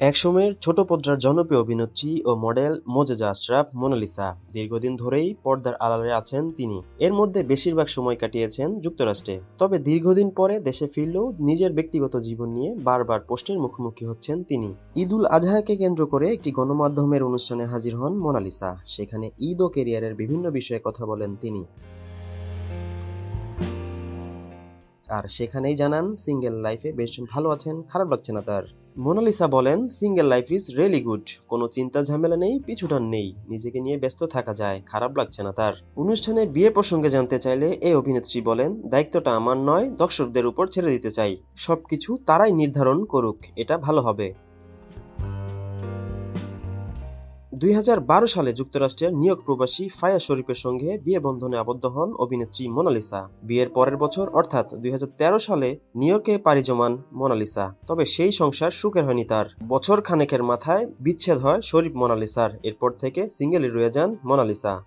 একসময়ের ছোট পর্দার জনপ্রিয় অভিনেত্রী ও মডেল মোজেজা আশরাফ মোনালিসা দীর্ঘদিন ধরেই পর্দার আড়ালে আছেন তিনি। এর মধ্যে বেশিরভাগ সময় কাটিয়েছেন যুক্তরাষ্ট্রে। তবে দীর্ঘদিন পরে দেশে ফিরলেও নিজের ব্যক্তিগত জীবন নিয়ে বারবার প্রশ্নের মুখোমুখি হচ্ছেন তিনি। ঈদুল আজহাকে কেন্দ্র করে একটি গণমাধ্যমের অনুষ্ঠানে হাজির হন মোনালিসা। সেখানে ঈদ ও ক্যারিয়ারের বিভিন্ন বিষয়ে কথা বলেন তিনি। আর সেখানেই জানান সিঙ্গেল লাইফে বেশ ভালো আছেন, খারাপ লাগছে না তার। মোনালিসা বলেন, single life is really good. কোনো চিন্তা ঝামেলা নেই, পিছুটান নেই, নিজেকে নিয়ে ব্যস্ত থাকা যায়, খারাপ লাগছে না তার। অনুষ্ঠানে বিয়ে প্রসঙ্গে জানতে চাইলে এই অভিনেত্রী বলেন, দায়িত্বটা আমার নয়, দর্শকদের উপর ছেড়ে দিতে চাই। সবকিছু তারাই নির্ধারণ করুক, এটা ভালো হবে। 2012 সালে যুক্তরাষ্ট্রের নিউ ইয়র্ক প্রবাসী ফায়াজ শরীফের সঙ্গে বিয়ে বন্ধনে আবদ্ধ হন অভিনেত্রী মোনালিসা। বিয়ের পরের বছর অর্থাৎ 2013 সালে নিউ ইয়র্কে পাড়ি জমান মোনালিসা। তবে সেই সংসার সুখের হয়নি তার। বছর খানেকের মাথায় বিচ্ছেদ হয় শরীফ মোনালিসার। এরপর থেকে সিঙ্গেলই রয়ে যান মোনালিসা।